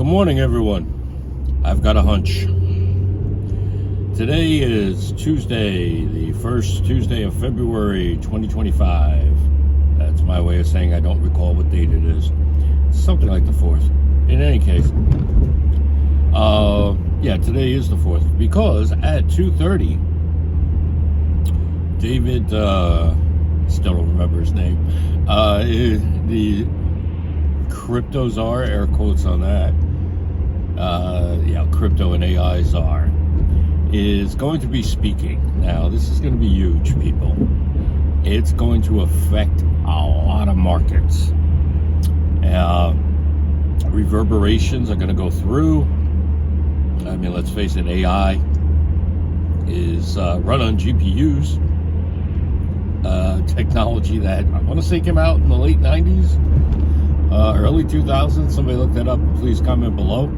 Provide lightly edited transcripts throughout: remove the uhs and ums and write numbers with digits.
Good morning, everyone. I've got a hunch. Today is Tuesday, the first Tuesday of February 2025. That's my way of saying I don't recall what date it is. Something like the 4th. In any case, today is the 4th because at 2:30, David, still don't remember his name, the crypto czar, air quotes on that, crypto and AI czar, is going to be speaking. Now, this is going to be huge, people. It's going to affect a lot of markets. Reverberations are going to go through. I mean, let's face it, AI is run on GPUs. Technology that I want to say came out in the late 90s, early 2000s. Somebody look that up. Please comment below.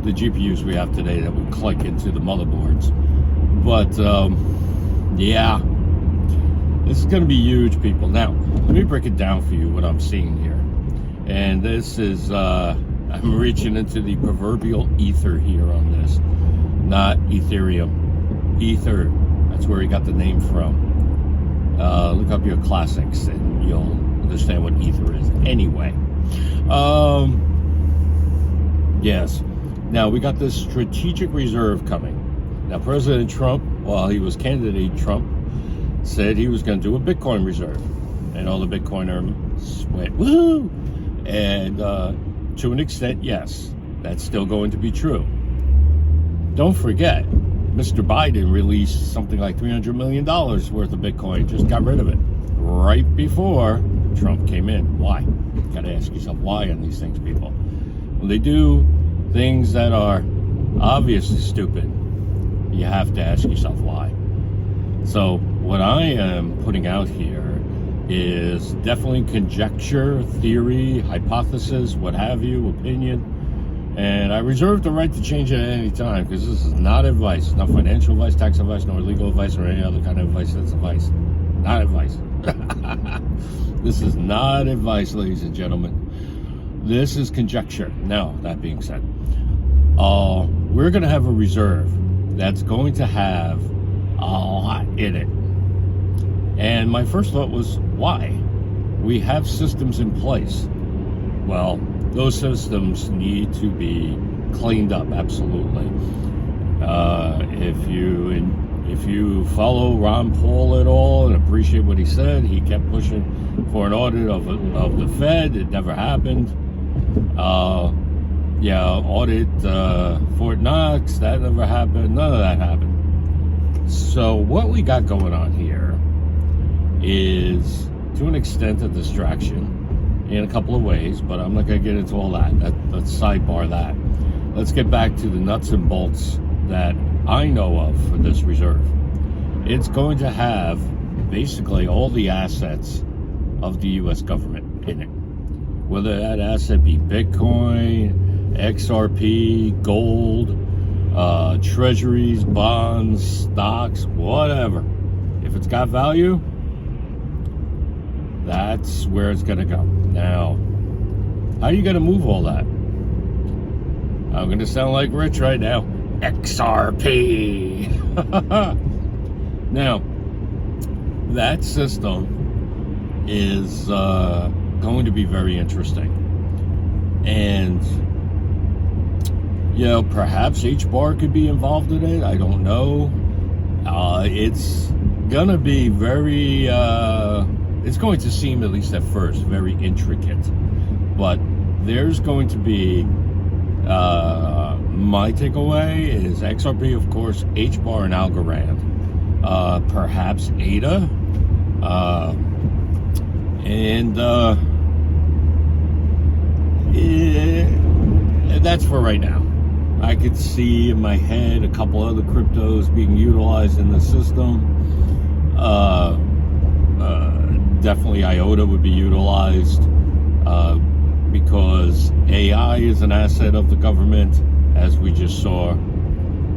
The GPUs we have today that would click into the motherboards. But, this is going to be huge, people. Now, let me break it down for you, what I'm seeing here. And this is, I'm reaching into the proverbial ether here on this. Not Ethereum. Ether. That's where he got the name from. Look up your classics and you'll understand what ether is. Anyway. Yes. Now, we got this strategic reserve coming. Now, President Trump, while he was candidate Trump, said he was going to do a Bitcoin reserve. And all the Bitcoiners went, woo! And to an extent, yes, that's still going to be true. Don't forget, Mr. Biden released something like $300 million worth of Bitcoin, just got rid of it right before Trump came in. Why? You got to ask yourself why on these things, people. When they do things that are obviously stupid, you have to ask yourself why. So what I am putting out here is definitely conjecture, theory, hypothesis, what have you, opinion. And I reserve the right to change it at any time because this is not advice. It's not financial advice, tax advice, nor legal advice, or any other kind of advice. That's advice. Not advice. This is not advice, ladies and gentlemen. This is conjecture. Now, that being said, we're going to have a reserve that's going to have a lot in it. And my first thought was, why? We have systems in place. Well, those systems need to be cleaned up, absolutely. If you follow Ron Paul at all and appreciate what he said, he kept pushing for an audit of the Fed. It never happened. Audit Fort Knox, that never happened. None of that happened. So what we got going on here is, to an extent, a distraction in a couple of ways, but I'm not going to get into all that. Let's sidebar that. Let's get back to the nuts and bolts that I know of for this reserve. It's going to have basically all the assets of the U.S. government in it. Whether that asset be Bitcoin, XRP, gold, treasuries, bonds, stocks, whatever. If it's got value, that's where it's going to go. Now, how are you going to move all that? I'm going to sound like Rich right now. XRP. Now, that system is going to be very interesting. And, perhaps H-Bar could be involved in it. I don't know. It's going to be very... it's going to seem, at least at first, very intricate. But there's going to be, my takeaway is XRP, of course, H-Bar and Algorand. Perhaps ADA. That's for right now. I could see in my head a couple other cryptos being utilized in the system. Definitely IOTA would be utilized because AI is an asset of the government, as we just saw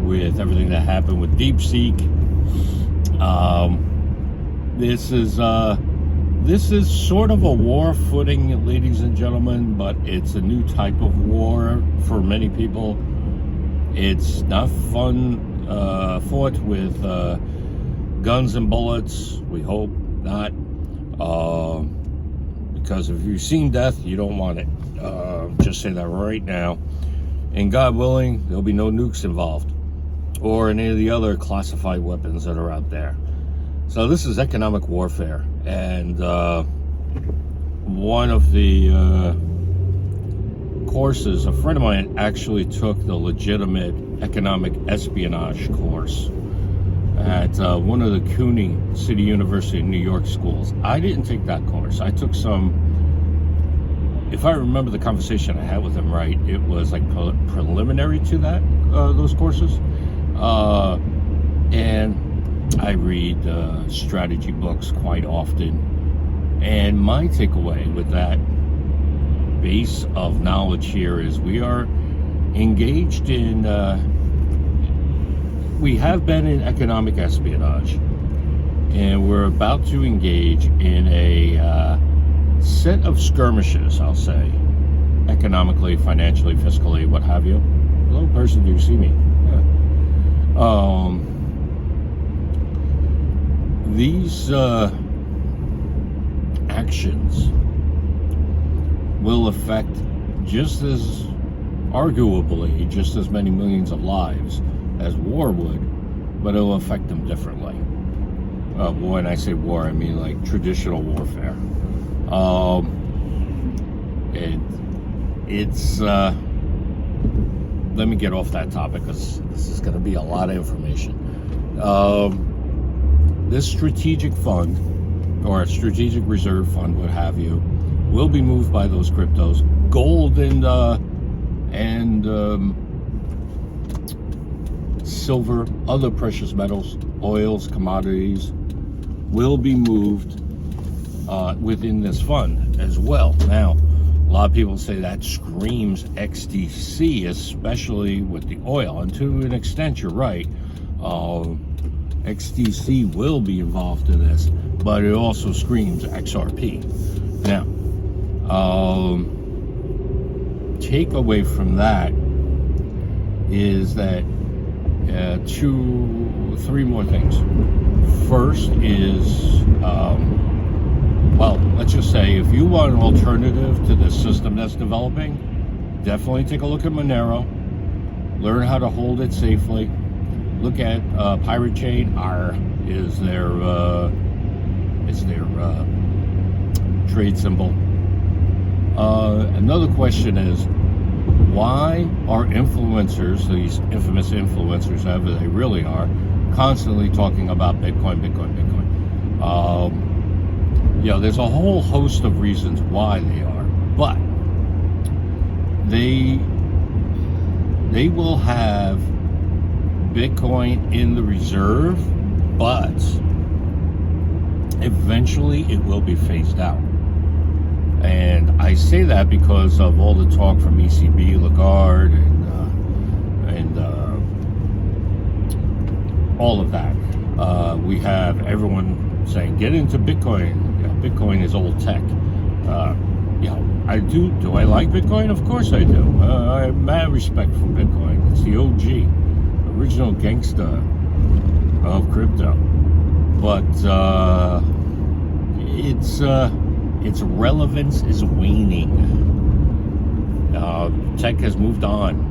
with everything that happened with DeepSeek. This is This is sort of a war footing, ladies and gentlemen, but it's a new type of war for many people. It's not fought with guns and bullets. We hope not. Because if you've seen death, you don't want it. Just say that right now. And God willing, there'll be no nukes involved or any of the other classified weapons that are out there. So this is economic warfare. And one of the courses, a friend of mine actually took the legitimate economic espionage course at one of the CUNY City University in New York schools. I didn't take that course. I took some, if I remember the conversation I had with him right, it was like preliminary to that, those courses. And I read strategy books quite often. And my takeaway with that base of knowledge here is we are engaged in, we have been in economic espionage, and we're about to engage in a set of skirmishes, I'll say, economically, financially, fiscally, what have you. Hello, person, do you see me? Yeah. These actions will affect just as, arguably, just as many millions of lives as war would, but it'll affect them differently. When I say war, I mean like traditional warfare. It's let me get off that topic because this is going to be a lot of information. This strategic fund, or a strategic reserve fund, what have you, will be moved by those cryptos. Gold and silver, other precious metals, oils, commodities, will be moved within this fund as well. Now, a lot of people say that screams XDC, especially with the oil. And to an extent, you're right. XDC will be involved in this, but it also screams XRP. Now, takeaway from that is that three more things. First is, well, let's just say if you want an alternative to the system that's developing, definitely take a look at Monero. Learn how to hold it safely. Look at Pirate Chain. R is their trade symbol. Another question is, why are influencers, these infamous influencers, however they really are, constantly talking about Bitcoin, Bitcoin, Bitcoin? There's a whole host of reasons why they are, but they will have Bitcoin in the reserve, but eventually it will be phased out. And I say that because of all the talk from ECB, Lagarde, and all of that. We have everyone saying, get into Bitcoin. Bitcoin is old tech. I do. Do I like Bitcoin? Of course I do. I have mad respect for Bitcoin. It's the OG, original gangsta of crypto. But its relevance is waning. Tech has moved on.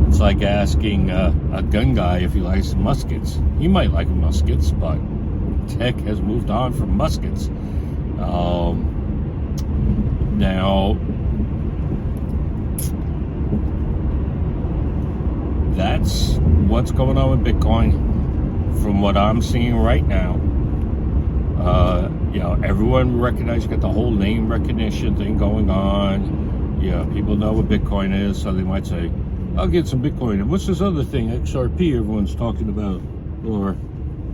It's like asking a gun guy if he likes muskets. He might like muskets, but tech has moved on from muskets. Now, that's what's going on with Bitcoin from what I'm seeing right now. Everyone recognizes, you got the whole name recognition thing going on. People know what Bitcoin is, so they might say, I'll get some Bitcoin. And what's this other thing, XRP, everyone's talking about, or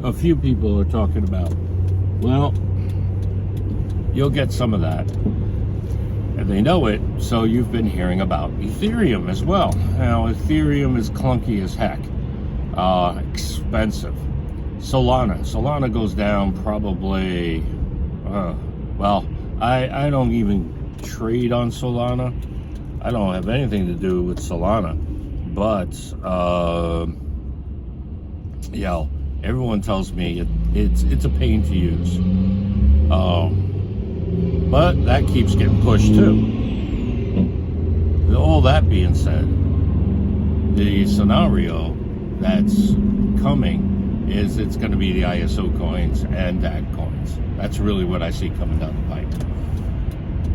a few people are talking about? Well, you'll get some of that. And they know it, so you've been hearing about Ethereum as well. Now, Ethereum is clunky as heck. Expensive. Solana goes down probably, Well, I don't even trade on Solana. I don't have anything to do with Solana. But, you know, everyone tells me it's a pain to use. But that keeps getting pushed too. All that being said, the scenario that's coming is it's going to be the ISO coins and DAG coins. That's really what I see coming down the pipe.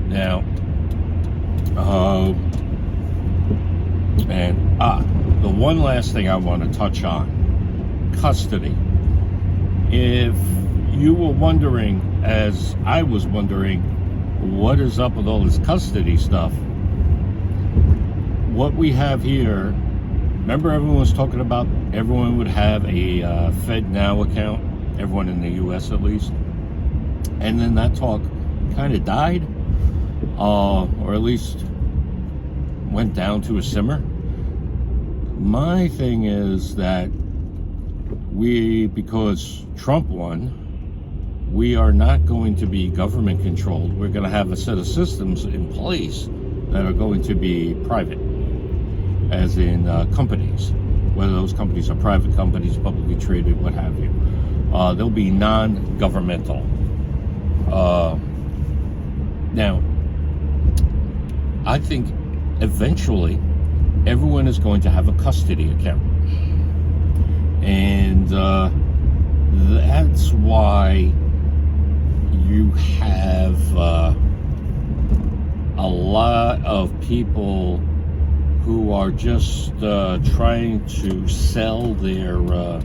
Now, the one last thing I want to touch on, custody. If you were wondering, as I was wondering, what is up with all this custody stuff, what we have here, remember everyone was talking about everyone would have a FedNow account, everyone in the US at least, and then that talk kind of died, or at least went down to a simmer. My thing is that because Trump won, we are not going to be government controlled. We're going to have a set of systems in place that are going to be private, as in companies, whether those companies are private companies, publicly traded, what have you. They'll be non-governmental. Now, I think eventually everyone is going to have a custody account. And that's why you have a lot of people who are just trying to sell their, a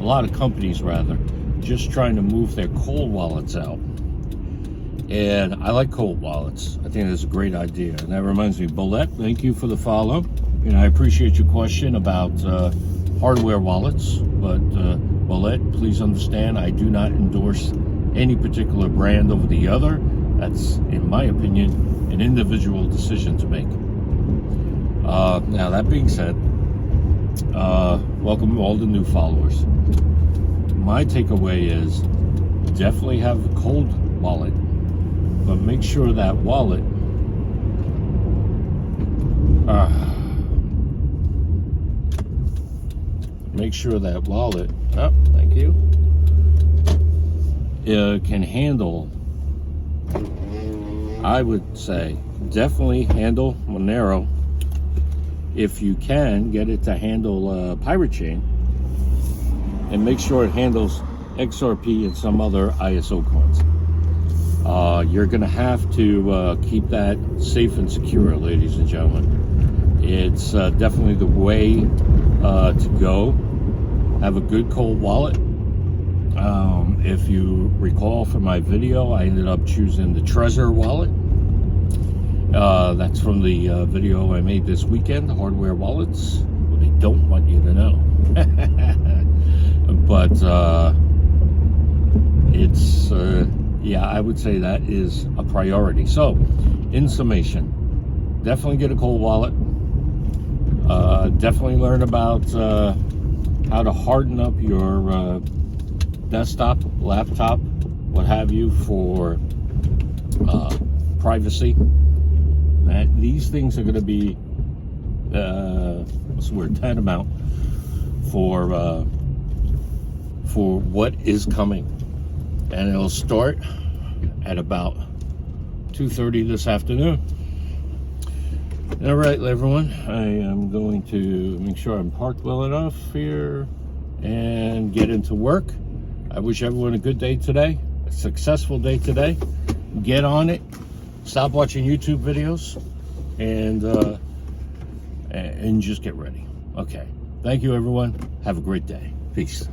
lot of companies rather, just trying to move their cold wallets out. And I like cold wallets. I think that's a great idea. And that reminds me, Bolette, thank you for the follow. And I appreciate your question about hardware wallets. But Bolette, please understand, I do not endorse any particular brand over the other. That's, in my opinion, an individual decision to make. Now, that being said, welcome all the new followers. My takeaway is definitely have a cold wallet, but make sure that wallet thank you, can handle, I would say, definitely handle Monero. If you can get it to handle Pirate Chain, and make sure it handles XRP and some other ISO coins. You're going to have to keep that safe and secure, ladies and gentlemen. It's definitely the way to go. Have a good cold wallet. If you recall from my video, I ended up choosing the Trezor wallet. That's from the video I made this weekend, the hardware wallets. Well, they don't want you to know. But it's, yeah, I would say that is a priority. So, in summation, definitely get a cold wallet. Definitely learn about how to harden up your desktop, laptop, what have you, for privacy. These things are going to be, what's the word, tantamount for what is coming. And it'll start at about 2:30 this afternoon. All right, everyone, I am going to make sure I'm parked well enough here and get into work. I wish everyone a good day today, a successful day today. Get on it. Stop watching YouTube videos and just get ready. Okay. Thank you, everyone. Have a great day. Peace.